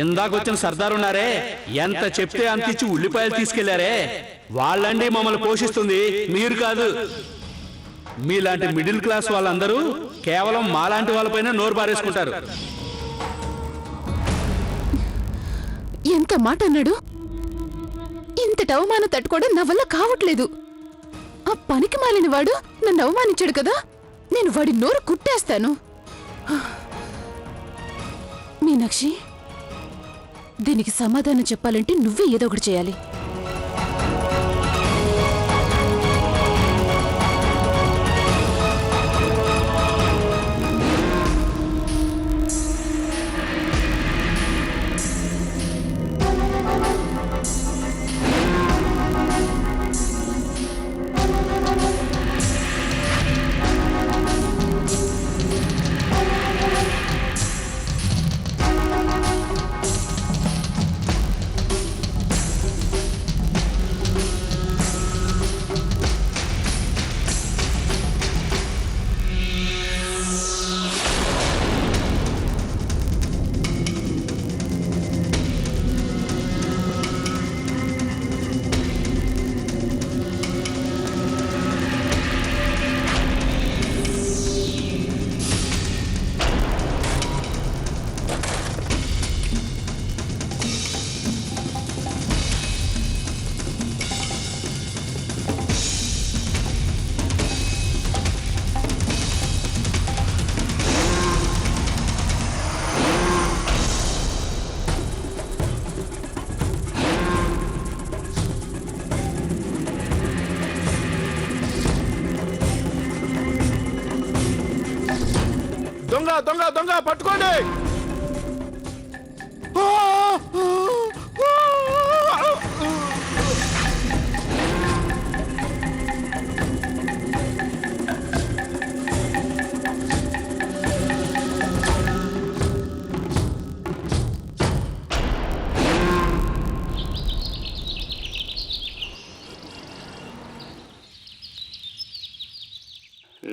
ఇందాకొచ్చిన సర్దారున్నారే, ఎంత చెప్తే అంత ఇచ్చి ఉల్లిపాయలు తీసుకెళ్లారే, వాళ్ళండి మమ్మల్ని పోషిస్తుంది, మీరు కాదు. మీలాంటి మిడిల్ క్లాస్ వాళ్ళందరూ కేవలం మాలాంటి వాళ్ళపైన నోరు పారేసుకుంటారు. ఎంత మాట అన్నాడు! ఇంతటి అవమానం తట్టుకోవడం నా వల్ల కావట్లేదు. ఆ పనికి మాలిన వాడు నన్ను అవమానించాడు కదా, నేను వాడి నోరు కుట్టేస్తాను. మీనాక్షి, దీనికి సమాధానం చెప్పాలంటే నువ్వే ఏదో ఒకటి చేయాలి. దొంగ దొంగ దొంగ పట్టుకోండి!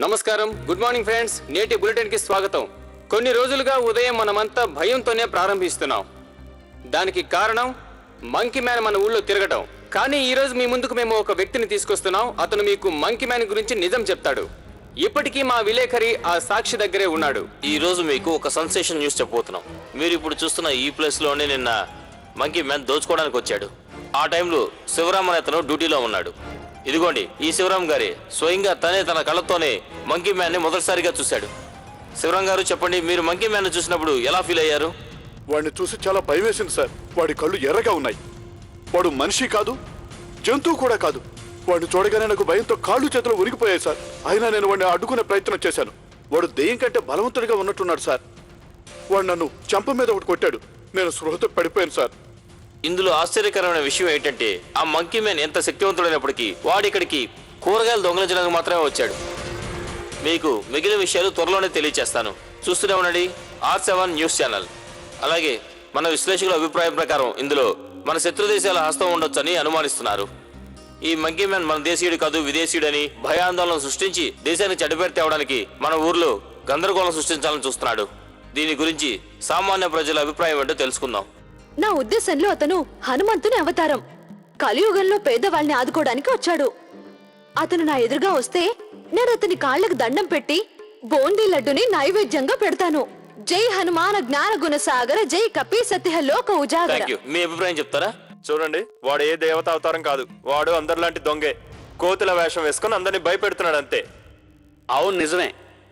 నమస్కారం, గుడ్ మార్నింగ్ ఫ్రెండ్స్. నేటి బులెటిన్ కి స్వాగతం. కొన్ని రోజులుగా ఉదయం మనమంతా భయంతోనే ప్రారంభిస్తున్నాం. దానికి కారణం మంకీ మ్యాన్ మన ఊళ్ళో తిరగటం. కానీ ఈ రోజు మీ ముందుకు మేము ఒక వ్యక్తిని తీసుకొస్తున్నాం. అతను మీకు మంకీ మ్యాన్ గురించి నిజం చెప్తాడు. ఇప్పటికీ మా విలేకరి ఆ సాక్షి దగ్గరే ఉన్నాడు. ఈ రోజు మీకు ఒక సెన్సేషన్ న్యూస్ చెప్పబోతున్నాం. మీరు ఇప్పుడు చూస్తున్న ఈ ప్లేస్ లోనే నిన్న మంకీ మ్యాన్ దోచుకోవడానికి వచ్చాడు. ఆ టైంలో శివరామ్ అనే అతను డ్యూటీలో ఉన్నాడు. ఇదిగోండి, ఈ శివరామ్ గారి స్వయంగా తన కళ్ళతోనే మంకీ మ్యాన్ ని మొదటిసారిగా చూశాడు. శివరామ్ గారు, చెప్పండి, మీరు మంకీ మ్యాన్ ని చూసినప్పుడు ఎలా ఫీల్ అయ్యారు? వాడిని చూసి చాలా భయం వేసింది సార్. వాడి కళ్ళు ఎర్రగా ఉన్నాయి. వాడు మనిషి కాదు, జంతువు కూడా కాదు. వాడిని చూడగానే నాకు భయంతో కాళ్ళు చేతులు ఉరిగిపోయాయి సార్. అయినా నేను వాడిని అడ్డుకునే ప్రయత్నం చేశాను. వాడు దెయ్యం కంటే బలవంతుడిగా ఉన్నట్టున్నాడు సార్. వాడు నన్ను చెంప మీద ఒకటి కొట్టాడు. నేను స్పృహతో పడిపోయాను సార్. ఇందులో ఆశ్చర్యకరమైన విషయం ఏంటంటే, ఆ మంకీ మ్యాన్ ఎంత శక్తివంతుడైనప్పటికీ వాడు ఇక్కడికి కూరగాయలు దొంగలించడానికి మాత్రమే వచ్చాడు. మీకు మిగిలిన విషయాలు త్వరలోనే తెలియచేస్తాను. చూస్తూనే ఉండండి R7 న్యూస్ ఛానల్. అలాగే మన విశ్లేషకుల అభిప్రాయం ప్రకారం ఇందులో మన శత్రు దేశాల హస్తం ఉండొచ్చని అనుమానిస్తున్నారు. ఈ మంకీ మ్యాన్ మన దేశీయుడు కాదు, విదేశీయుడని భయాందోళన సృష్టించి దేశానికి చెడ్డపేరు తేవడానికి మన ఊర్లో గందరగోళం సృష్టించాలని చూస్తున్నాడు. దీని గురించి సామాన్య ప్రజల అభిప్రాయం ఏంటో తెలుసుకుందాం. నా ఉద్దేశంలో అతను హనుమంతుని అవతారం. కలియుగంలో పేదవాళ్ళని ఆదుకోవడానికి వచ్చాడు. అతను నా ఎదురుగా వస్తే నేను అతని కాళ్లకు దండం పెట్టి బూందీ లడ్డుని నైవేద్యంగా పెడతాను. జై హనుమాన జ్ఞాన గుణ సాగర, జై కపి సత్య లోక ఉజాగర. మీ అభిప్రాయం చెప్తారా? చూడండి, వాడు ఏ దేవత అవతారం కాదు. వాడు అందరిలాంటి దొంగే. కోతుల వేషం వేసుకుని అందరిని భయపెడుతున్నాడు అంతే. అవును, నిజమే.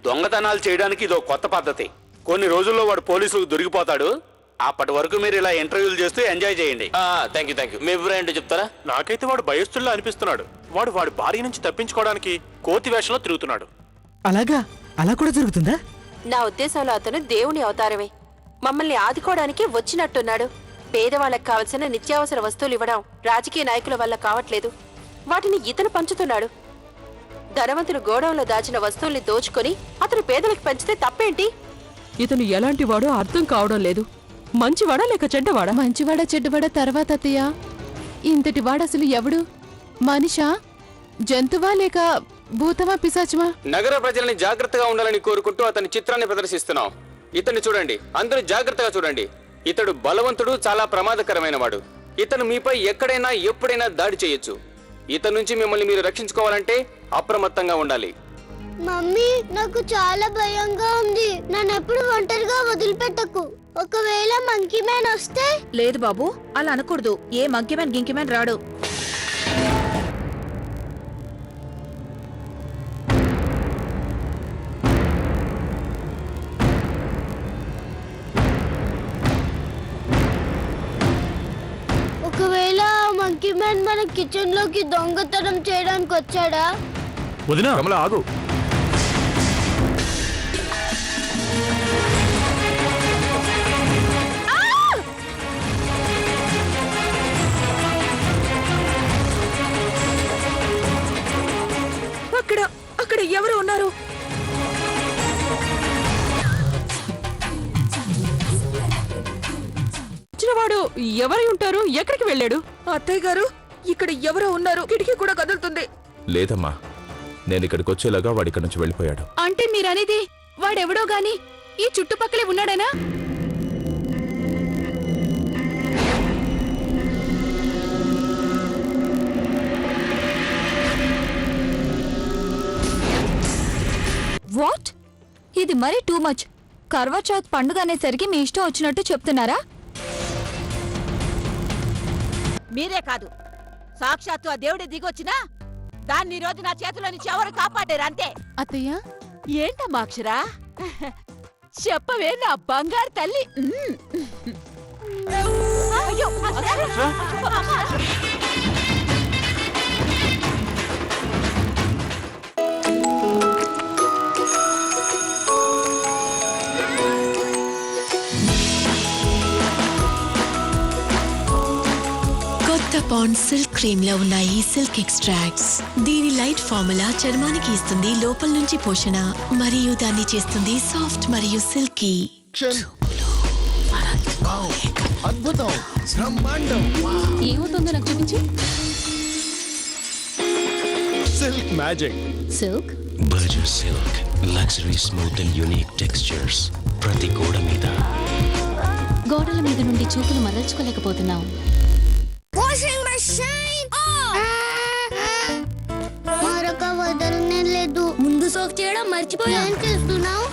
దొంగతనాలు చేయడానికి ఇదో కొత్త పద్ధతి. కొన్ని రోజుల్లో వాడు పోలీసులకు దొరికిపోతాడు. అప్పటి వరకు మీరు ఇలా ఇంటర్వ్యూలు చేస్తూ ఎంజాయ్ చేయండి. Thank you. మీ అభిప్రాయం ఏంటో చెప్తారా? నాకైతే వాడు భయస్తుల్లా అనిపిస్తున్నాడు. వాడి భార్య నుంచి తప్పించుకోవడానికి కోతి వేషంలో తిరుగుతున్నాడు. అలాగా? అలా కూడా జరుగుతుందా? నా ఉద్దేశంలో అతను దేవుని అవతారమే. మమ్మల్ని ఆదుకోవడానికి వచ్చినట్టున్నాడు. పేదవాళ్లకు కావలసిన నిత్యావసర వస్తువులు ఇవ్వడం రాజకీయ నాయకుల వల్ల కావట్లేదు. వాటిని ఇతను పంచుతున్నాడు. ధనవంతులు గోడౌన్లో దాచిన వస్తువుల్ని దోచుకొని అతను పేదలకు పంచితే తప్పేంటి? ఇతను ఎలాంటి వాడో అర్థం కావడం లేదు. మంచివాడా లేక చెడ్డవాడా? మంచివాడా చెడ్డవాడా తర్వాత అత్తయ్య. ఇంతటి వాడసలు ఎవడు? మనిషా, జంతువా లేక భూతమా పిశాచమా? నగర ప్రజలని జాగ్రత్తగా ఉండాలని కోరుకుంటూ అతని చిత్రాన్ని ప్రదర్శిస్తున్నాం. ఇతన్ని చూడండి, అందరూ జాగ్రత్తగా చూడండి. ఇతడు బలవంతుడు, చాలా ప్రమాదకరమైన వాడు. ఇతను మీపై ఎక్కడైనా ఎప్పుడైనా దాడి చేయొచ్చు. ఇతని నుంచి మిమ్మల్ని మీరు రక్షించుకోవాలంటే అప్రమత్తంగా ఉండాలి. మమ్మీ, నాకు చాలా భయంగా ఉంది. నన్ను ఎప్పుడు ఒంటరిగా వదిలిపెట్టకు. ఒకవేళ మంకీ మ్యాన్ వస్తే? లేదు బాబు, అలా అనకూడదు. ఏ మంకీ మ్యాన్ గింకీ మ్యాన్ రాడు. ఒకవేళ మంకీ మ్యాన్ మన కిచెన్ లోకి దొంగతనం చేయడానికి వచ్చాడా? వదినా కమల ఆగు. అక్కడ అక్కడ ఎవరు ఉన్నారు? వచ్చినవాడు ఎవరై ఉంటారు? ఎక్కడికి వెళ్ళాడు? అత్తయ్య గారు, ఇక్కడ ఎవరో ఉన్నారు. కిటికీ కూడా కదులుతుంది. లేదమ్మా, నేను ఇక్కడికి వచ్చేలాగా వాడి ఇక్కడి నుంచి వెళ్ళిపోయాడు. అంటే మీరనేది వాడెవడో గాని ఈ చుట్టుపక్కలే ఉన్నాడేనా? వాట్? ఇది మరీ టూ మచ్. కర్వా చౌత్ పండుగ అనేసరికి మీ ఇష్టం వచ్చినట్టు చెప్తున్నారా? మీరే కాదు, సాక్షాత్తు ఆ దేవుడి దిగొచ్చినా దాన్ని రోజు నా చేతిలో నుంచి ఎవరు కాపాడారు అంతే. అత్తయ్య, ఏంటమ్మా అక్షరా? చెప్పవే నా బంగారు తల్లి. అయ్యో, అక్షరా! కొత్త పాండ్ సిల్క్ క్రీమ్ లో ఉన్నాయి సిల్క్ ఎక్స్ట్రాక్ట్స్. దీని లైట్ ఫార్ములా చర్మానికి ఇస్తుంది లోపల నుంచి పోషణ మరియు దాన్ని చేస్తుంది సాఫ్ట్ మరియు సిల్కీ. అద్భుతం, బ్రహ్మాండం. ఏమవుతుందో నాకు చూపించి. Silk magic. Silk Berger silk, luxury smooth and unique textures. ప్రతి గోడల మీద నుండి చూపులు మరల్చుకోలేకపోతున్నాం. వాషింగ్ మెషిన్ మరొక వదలనే లేదు. ముందు సోక్ చేయడం మర్చిపోయా. ఏం చేస్తున్నావు?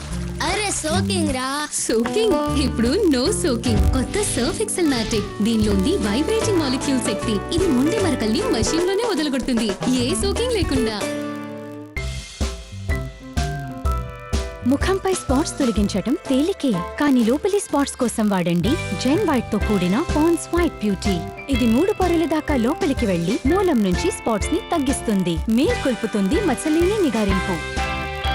అరే సోకింగ్ రా. సోకింగ్ ఇప్పుడు నో సోకింగ్. కొత్త సర్ఫ్ ఎక్సెల్ మ్యాటిక్. దీనిలో ఉంది వైబ్రేటింగ్ మాలిక్యూల్ శక్తి. ఇది ముండి మరకల్ని మషీన్ లోనే వదలగొడుతుంది, ఏ సోకింగ్ లేకుండా. ముఖంపై స్పాట్స్ తొలగించటం తేలికే, కానీ లోపలి స్పాట్స్ కోసం వాడండి జెన్ వైట్ తో కూడిన పాండ్స్ వైట్ బ్యూటీ. ఇది 3 పొరల దాకా లోపలికి వెళ్లి మూలం నుంచి స్పాట్స్ ని తగ్గిస్తుంది, మేల్కొల్పుతుంది మచ్చలేని నిగారింపు.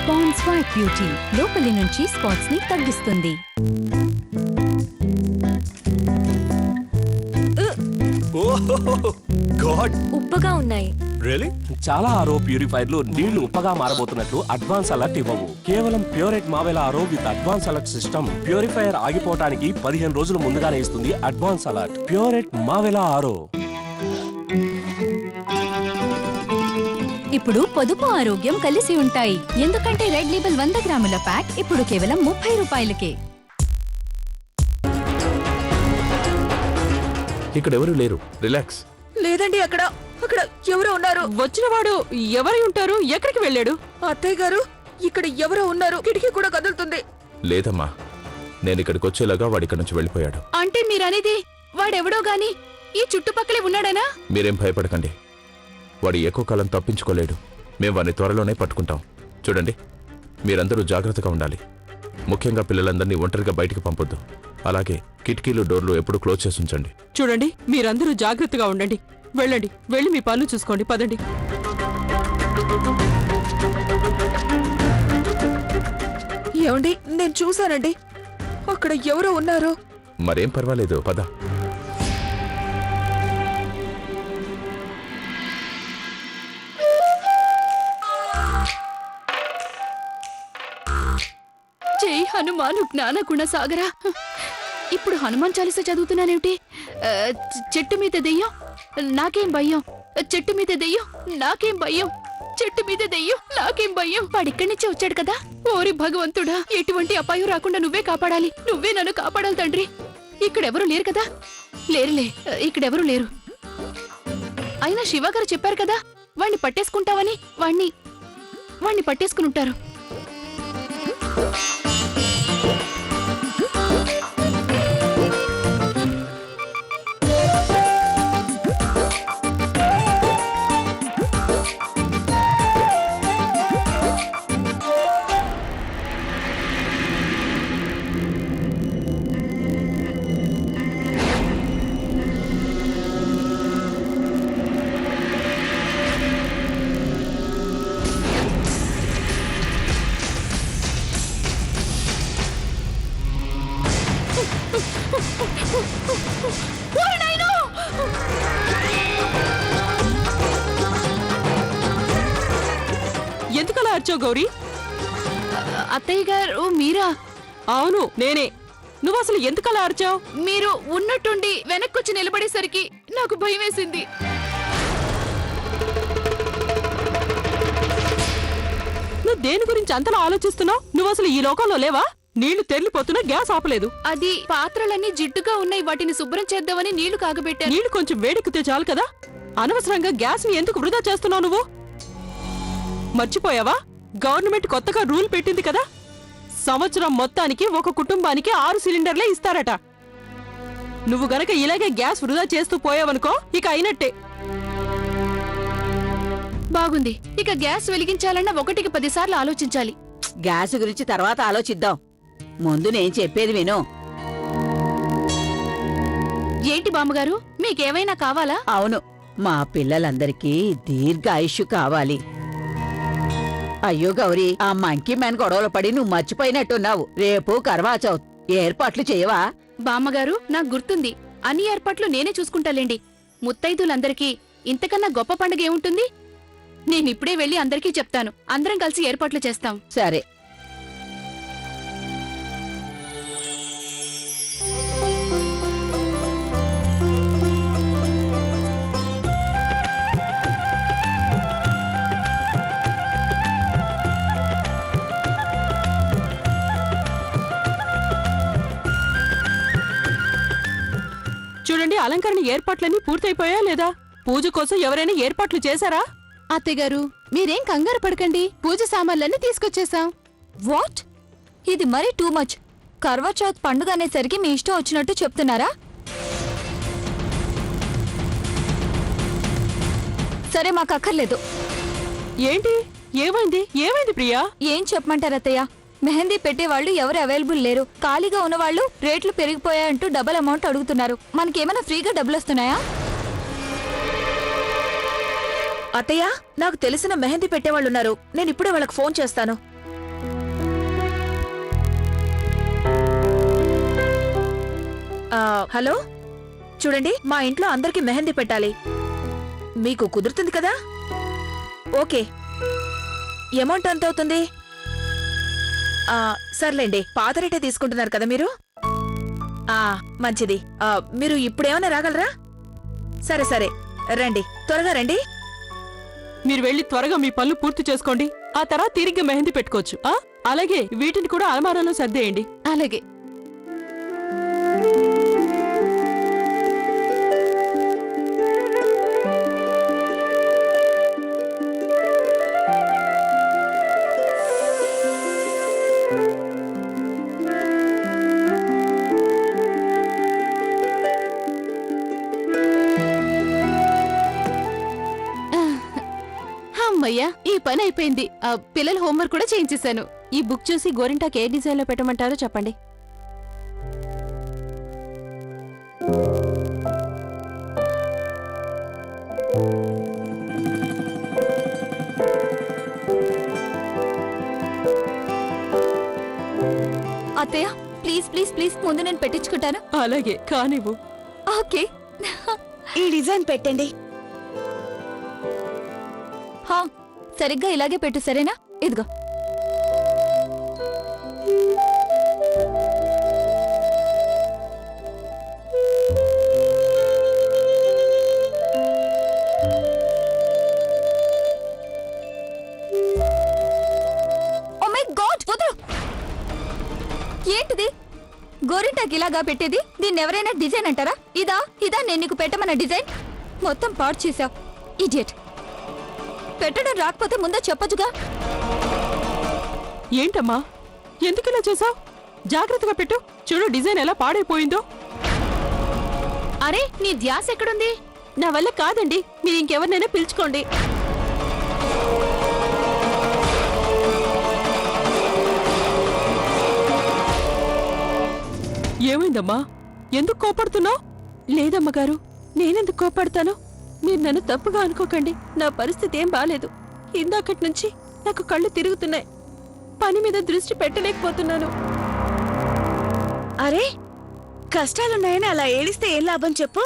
పాండ్స్ వైట్ బ్యూటీ లోపలి నుంచి స్పాట్స్ ని తగ్గిస్తుంది. ఉప్పగా ఉన్నాయి. రియల్లీ? చాలా ఆరో ప్యూరిఫైర్లు నీళ్లు ఉప్పగా మారబోతున్నట్లు అడ్వాన్స్ అలర్ట్ ఇవ్వవు. కేవలం Pureit Marvella RO with advance alert system purifier ఆగిపోవడానికి 15 రోజులు ముందుగానే ఇస్తుంది అడ్వాన్స్ అలర్ట్. ప్యూరెట్ మావెలా ఆరో. ఇప్పుడు పొదుపు ఆరోగ్యం కలిసి ఉంటాయి, ఎందుకంటే రెడ్ లేబుల్ 100 గ్రాముల ప్యాక్ ఇప్పుడు కేవలం 30 రూపాయలకే. ఇక్కడ ఎవరు లేరు, రిలాక్స్. లేదండి, అక్కడ అక్కడ ఎవరో ఉన్నారు. వచ్చినవాడు ఎవరై ఉంటారు? ఎక్కడికి వెళ్ళాడు? అత్తయ్య గారు, ఇక్కడ ఎవరో ఉన్నారు. కిటికీ కూడా కదులుతుంది. లేదమ్మా, నేను ఇక్కడికి వచ్చేలాగా వాడి ఇక్కడి నుంచి వెళ్ళిపోయాడు. అంటే మీరనేది వాడెవడో గాని ఈ చుట్టుపక్కలే ఉన్నాడేనా? మీరేం భయపడకండి, వాడు ఎక్కువ కాలం తప్పించుకోలేడు. మేము వాడిని త్వరలోనే పట్టుకుంటాం. చూడండి, మీరందరూ జాగ్రత్తగా ఉండాలి. ముఖ్యంగా పిల్లలందరినీ ఒంటరిగా బయటికి పంపొద్దు. అలాగే కిటికీలు, డోర్లు ఎప్పుడు క్లోజ్ చేసి ఉంచండి. చూడండి, మీరందరూ జాగ్రత్తగా ఉండండి. వెళ్ళండి, వెళ్ళి మీ పనులు చూసుకోండి. పదండి. ఏమండి, నేను చూశానండి, అక్కడ ఎవరో ఉన్నారు. మరేం పర్వాలేదు, పద. జై హనుమాను జ్ఞాన గుణ సాగరా. ఇప్పుడు హనుమాన్ చాలీసా చదువుతున్నానేమిటి? చెట్టు మీద దెయ్యం, నాకేం భయం. చెట్టు మీద దెయ్యం, నాకేం భయం. చెట్టు మీద దెయ్యం, నాకేం భయం. వాడిక్కడి నుంచే వచ్చాడు కదా. ఓరి భగవంతుడా, ఎటువంటి అపాయం రాకుండా నువ్వే కాపాడాలి. నువ్వే నన్ను కాపాడాలి తండ్రి. ఇక్కడెవరూ లేరు కదా? లేరులే, ఇక్కడెవరూ లేరు. అయినా శివ గారు చెప్పారు కదా వాణ్ణి పట్టేసుకుంటావని. వాణ్ణి పట్టేసుకుని ఉంటారు. ఎందుకలా అర్చావు గౌరీ? అత్తయ్య గారు మీరా? అవును నేనే. నువ్వు అసలు ఎందుకలా అర్చావు? మీరు ఉన్నట్టుండి వెనక్కొచ్చి నిలబడేసరికి నాకు భయం వేసింది. నువ్వు దేని గురించి అంతలా ఆలోచిస్తున్నావు? నువ్వు అసలు ఈ లోకంలో లేవా? నీళ్లు తెరిలిపోతున్నా గ్యాస్ ఆపలేదు. అది పాత్రలన్నీ జిడ్డుగా ఉన్నాయి, వాటిని శుభ్రం చేద్దామని నీళ్లు కాగబెట్టాను. నీళ్లు కొంచెం వేడెక్కితే చాలు కదా. అనవసరంగా గ్యాస్ ని ఎందుకు వృధా చేస్తున్నావు నువ్వు? మర్చిపోయావా? గవర్నమెంట్ కొత్తగా రూల్ పెట్టింది కదా, సంవత్సరం మొత్తానికి ఒక కుటుంబానికి 6 సిలిండర్లే ఇస్తారట. నువ్వు గనక ఇలాగే గ్యాస్ వృధా చేస్తూ పోయావనుకో ఇక అయినట్టే. బాగుంది. ఇక గ్యాస్ వెలిగించాలన్నా 1కి 10 సార్లు ఆలోచించాలి. గ్యాస్ గురించి తర్వాత ఆలోచిద్దాం. ముందు నేను చెప్పేది విను. ఏంటి బామ్మగారు, మీకేమైనా కావాలా? అవును, మా పిల్లలందరికీ దీర్ఘాయుష్షు కావాలి. అయ్యో గౌరీ, ఆ మంకీ మ్యాన్ గొడవలు పడి నువ్వు మర్చిపోయినట్టున్నావు. రేపు కర్వా చౌత్, ఏర్పాట్లు చేయవా? బామ్మగారు నాకు గుర్తుంది. అన్ని ఏర్పాట్లు నేనే చూసుకుంటాలేండి. ముత్తైదులందరికీ ఇంతకన్నా గొప్ప పండుగ ఏముంటుంది? నేనిప్పుడే వెళ్ళి అందరికీ చెప్తాను. అందరం కలిసి ఏర్పాట్లు చేస్తాం. సరే. చూడండి, అలంకరణ ఏర్పాట్లన్నీ పూర్తయిపోయా లేదా? పూజ కోసం ఎవరైనా ఏర్పాట్లు చేశారా? అత్తయ్యగారు మీరేం కంగారు పడకండి, పూజ సామాన్లన్నీ తీసుకొచ్చేసాం. వాట్? ఇది మరీ టూ మచ్. కర్వా చౌత్ పండుగ అనేసరికి మీ ఇష్టం వచ్చినట్టు చెప్తున్నారా? సరే, మాకు అక్కర్లేదు. ఏంటి? ఏమైంది ప్రియా? ఏం చెప్పమంటారు అత్తయ్య? మెహందీ పెట్టేవాళ్ళు ఎవరు అవైలబుల్ లేరు. ఖాళీగా ఉన్నవాళ్ళు రేట్లు పెరిగిపోయాయంటూ డబుల్ అమౌంట్ అడుగుతున్నారు. మనకేమైనా ఫ్రీగా డబ్బులు వస్తున్నాయా? అత్తయ్య, నాకు తెలిసిన మెహందీ పెట్టేవాళ్ళున్నారు. నేను ఇప్పుడే వాళ్ళకి ఫోన్ చేస్తాను. హలో, చూడండి, మా ఇంట్లో అందరికీ మెహందీ పెట్టాలి. మీకు కుదురుతుంది కదా? ఓకే. అమౌంట్ ఎంత అవుతుంది? సర్లేండి, పాత రేటే తీసుకుంటున్నారు కదా మీరు? మంచిది. మీరు ఇప్పుడేమైనా రాగలరా? సరే సరే, రండి, త్వరగా రండి. మీరు వెళ్ళి త్వరగా మీ పనులు పూర్తి చేసుకోండి. ఆ తర్వాత తిరిగి మెహందీ పెట్టుకోవచ్చు. అలాగే వీటిని కూడా అలమారాలో సర్దేయండి. అలాగే. అమ్మయ్యా, ఈ పని అయిపోయింది. పిల్లల హోంవర్క్ కూడా చేయించేశాను. ఈ బుక్ చూసి గోరింటాకి ఏ డిజైన్ లో పెట్టమంటారో చెప్పండి. అత్తయ్య, ప్లీజ్ ప్లీజ్ ప్లీజ్, ముందు నేను పెట్టించుకుంటాను. అలాగే, కానివ్వు. ఓకే. ఈ డిజైన్ పెట్టండి. సరిగ్గా ఇలాగే పెట్టు, సరేనా? ఇదిగో. ఓ మై గాడ్, వదలు. ఏంటిది? గోరింటా నాకు ఇలాగా పెట్టేది? దీన్ని ఎవరైనా డిజైన్ అంటారా? ఇదా నేను నీకు పెట్టమన్న డిజైన్? మొత్తం పాడు చేసావు, ఇడియట్. పెట్టడం రాకపోతే ముందే చెప్పొచ్చుగా. ఏంటమ్మా, ఎందుకు ఇలా చేసావు? జాగ్రత్తగా పెట్టు. చూడు డిజైన్ ఎలా పాడైపోయిందో. అరే, నీ ధ్యాస ఎక్కడుంది? నా వల్ల కాదండి, మీరు ఇంకెవరినైనా పిలుచుకోండి. ఏమైందమ్మా, ఎందుకు కోపడుతున్నావు? లేదమ్మగారు, నేనెందుకు కోపడతాను? మీరు నన్ను తప్పుగా అనుకోకండి. నా పరిస్థితి ఏం బాలేదు. ఇందాకటి నుంచి నాకు కళ్ళు తిరుగుతున్నాయి. పని మీద దృష్టి పెట్టలేకపోతున్నాను. అరే, కష్టాలున్నాయని అలా ఏడిస్తే ఏం లాభం చెప్పు?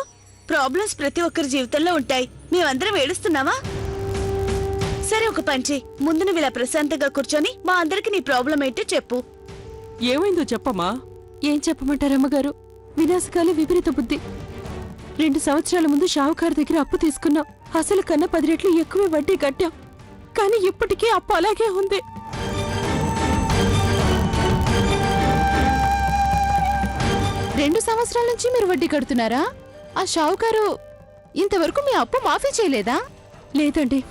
ప్రాబ్లమ్స్ ప్రతి ఒక్కరి జీవితంలో ఉంటాయి. మేమందరం ఏడుస్తున్నావా? సరే, ఒక పంచి ముందు నువ్వు ఇలా ప్రశాంతంగా కూర్చొని మా అందరికి నీ ప్రాబ్లం ఏంటో చెప్పు. ఏమైందో చెప్పమ్మా. ఏం చెప్పమంటారమ్మగారు? వినాశకాల విపరీత బుద్ధి. 2 సంవత్సరాల ముందు షావుకారు దగ్గర అప్పు తీసుకున్నాం. అసలు కన్నా 10 రెట్లు ఎక్కువ వడ్డీ కట్టాం. కానీ ఇప్పటికీ అప్పు అలాగే ఉంది. రెండు సంవత్సరాల నుంచి మీరు వడ్డీ కడుతున్నారా? ఆ షావుకారు ఇంతవరకు మీ అప్పు మాఫీ చేయలేదా? లేదండి,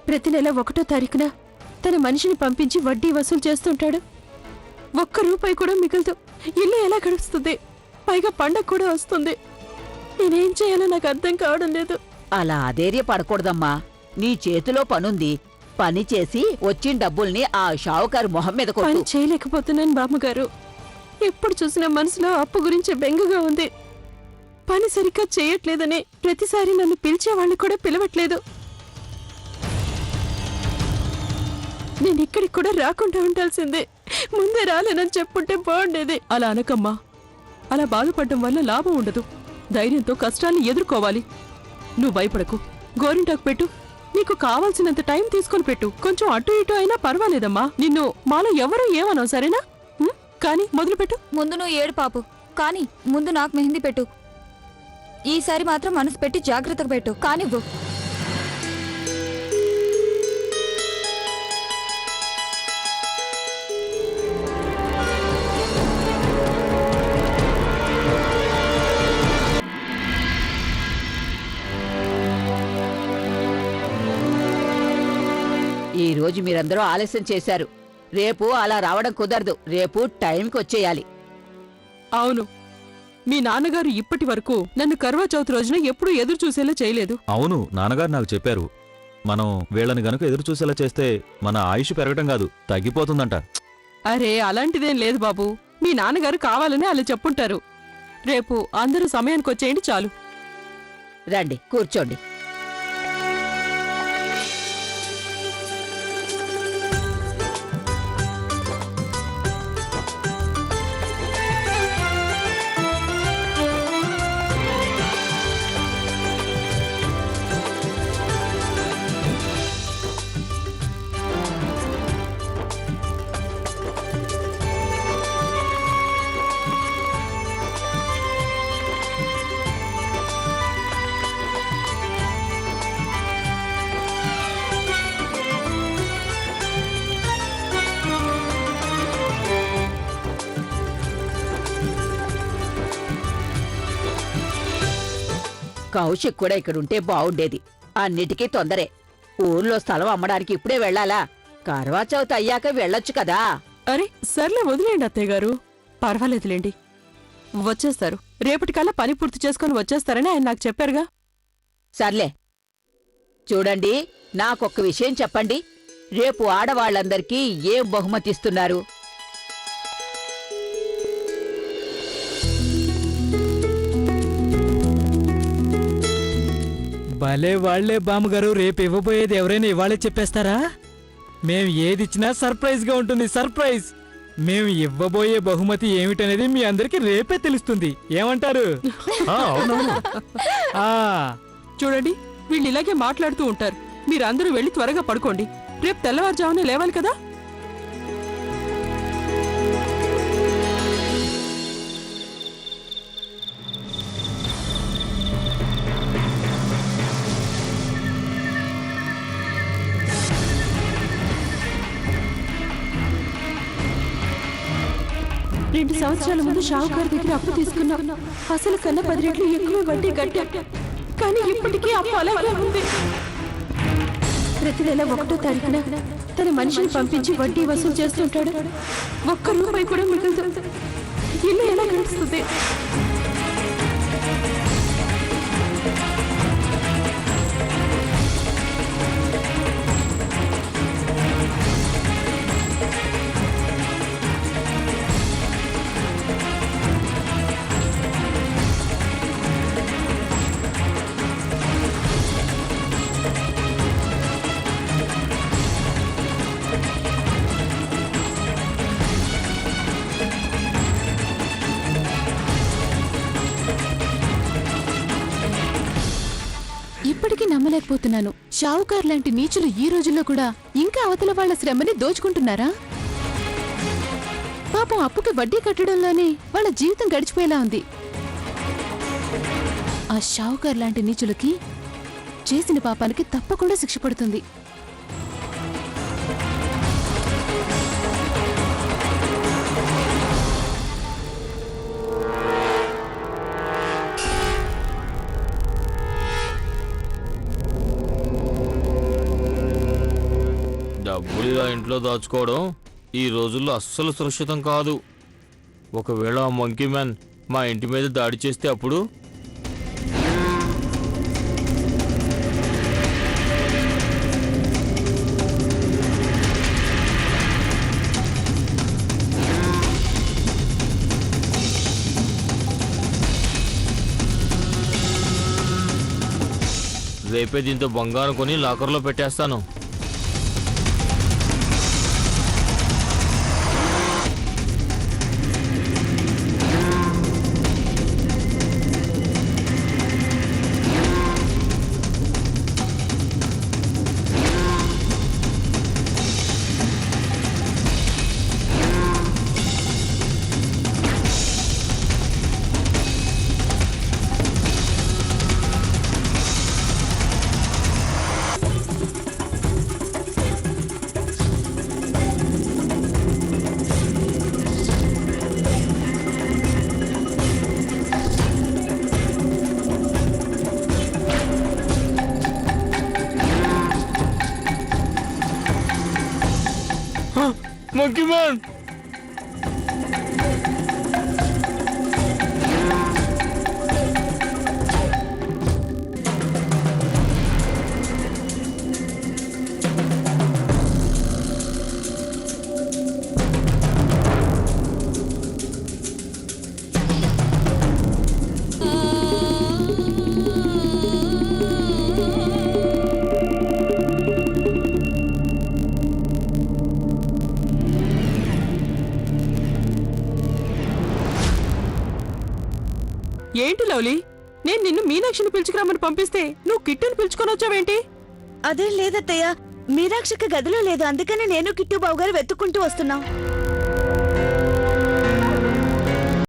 ప్రతి నెల 1వ తారీఖున తన మనిషిని పంపించి వడ్డీ వసూలు చేస్తుంటాడు. 1 రూపాయి కూడా మిగలదు. ఇల్లు ఎలా గడుస్తుంది? పైగా పండగ కూడా వస్తుంది. నేనేం చేయాలో నాకు అర్థం కావడం లేదు. అలా అధైర్యపడకూడదమ్మా. నీ చేతిలో పనుంది. పని చేసి వచ్చిన డబ్బుల్ని ఆ షావుకారు మొహం మీద కొట్టు. పని చేయలేకపోతున్నాను బామ్మగారు. ఎప్పుడు చూసినా మనసులో అప్పు గురించి బెంగగా ఉంది. పని సరిగ్గా చేయట్లేదని ప్రతిసారి నన్ను పిలిచేవాళ్ళు కూడా పిలవట్లేదు. నేను ఇక్కడికి కూడా రాకుండా ఉండాల్సిందే. ముందే రాలేనని చెప్పుంటే బాగుండేది. అలా అనకమ్మా. అలా బాధపడడం వల్ల లాభం ఉండదు. ధైర్యంతో కష్టాన్ని ఎదుర్కోవాలి. నువ్వు భయపడకు. గోరింటాకు పెట్టు. నీకు కావాల్సినంత టైం తీసుకొని పెట్టు. కొంచెం అటు ఇటు అయినా పర్వాలేదమ్మా. నిన్ను మాలో ఎవరూ ఏమనవు, సరేనా? కానీ మొదలుపెట్టు. ముందు నువ్వు ఏడు పాపు, కానీ ముందు నాకు మెహందీ పెట్టు. ఈసారి మాత్రం మనసు పెట్టి జాగ్రత్తగా పెట్టు. కానివ్వు. ఈ రోజు మీరందరూ ఆలస్యం చేశారు. రేపు అలా రావడం కుదరదు. రేపు టైంకి వచ్చేయాలి. అవును, మీ నాన్నగారు ఇప్పటి వరకు నన్ను కర్వా చౌత్ రోజున ఎప్పుడూ ఎదురు చూసేలా చేయలేదు. అవును, నాన్నగారు నాకు చెప్పారు. మనం వీళ్ళని గనుక ఎదురు చూసేలా చేస్తే మన ఆయుష్ పెరగటం కాదు, తగ్గిపోతుందంట. అరే, అలాంటిదేం లేదు బాబు. మీ నాన్నగారు కావాలని అలా చెప్పుంటారు. రేపు అందరూ సమయానికి వచ్చేయండి చాలు. రండి, కూర్చోండి. కౌశిక్ కూడా ఇక్కడుంటే బావుండేది. అన్నిటికీ తొందరే. ఊర్లో స్థలం అమ్మడానికి ఇప్పుడే వెళ్లాలా? కర్వా చౌత్ అయ్యాక వెళ్ళొచ్చు కదా. అరే సర్లే, వదిలేండి అత్తయ్య గారు. పర్వాలేదులేండి, వచ్చేస్తారు. రేపటికల్లా పని పూర్తి చేసుకుని వచ్చేస్తారని ఆయన నాకు చెప్పారుగా. సర్లే, చూడండి, నాకొక్క విషయం చెప్పండి. రేపు ఆడవాళ్లందరికీ ఏం బహుమతిస్తున్నారు? భలే వాళ్లే బామ్మగారు. రేపు ఇవ్వబోయేది ఎవరైనా ఇవాళే చెప్పేస్తారా? మేం ఏదిచ్చినా సర్ప్రైజ్ గా ఉంటుంది. సర్ప్రైజ్. మేము ఇవ్వబోయే బహుమతి ఏమిటనేది మీ అందరికి రేపే తెలుస్తుంది. ఏమంటారు? చూడండి, వీళ్ళు ఇలాగే మాట్లాడుతూ ఉంటారు. మీరందరూ వెళ్ళి త్వరగా పడుకోండి. రేపు తెల్లవారుజామునే లేవాలి కదా. 2 సంవత్సరాల ముందు షావుకారు దగ్గర అప్పు తీసుకున్నాం. అసలు కన్నా 10 రెట్లు ఎక్కువ వడ్డీ కట్టాం. కానీ ఇప్పటికీ అప్పు అలాగే ఉంది. ప్రతి నెల 1వ తారీఖున తన మనిషిని పంపించి వడ్డీ వసూలు చేస్తుంటాడు. 1 రూపాయి కూడా మిగలదు. ఇల్లు ఎలా గడుస్తుంది? ఇప్పటికీ నమ్మలేకపోతున్నాను. షావుకార్ లాంటి నీచులు ఈ రోజుల్లో కూడా ఇంకా అవతల వాళ్ల శ్రమని దోచుకుంటున్నారా? పాపం అప్పుకి వడ్డీ కట్టడంలోనే వాళ్ళ జీవితం గడిచిపోయేలా ఉంది. ఆ షావుకార్ లాంటి నీచులకి చేసిన పాపానికి తప్పకుండా శిక్ష పడుతుంది. డబ్బులు ఇలా ఇంట్లో దాచుకోవడం ఈ రోజుల్లో అస్సలు సురక్షితం కాదు. ఒకవేళ ఆ మంకీ మ్యాన్ మా ఇంటి మీద దాడి చేస్తే అప్పుడు రేపే దీంతో బంగారం కొని లాకర్లో పెట్టేస్తాను. Monkey Man! ఏంటి లవ్లీ, నేను నిన్ను మీనాక్షిని పిలుచుకురామని పంపిస్తే నువ్వు కిట్టుని పిలుచుకొని వచ్చావేంటి? అదేం లేదత్తయ్య, మీనాక్షికి గదిలో లేదు, అందుకని నేను కిట్టు బావు గారు వెతుక్కుంటూ వస్తున్నాం.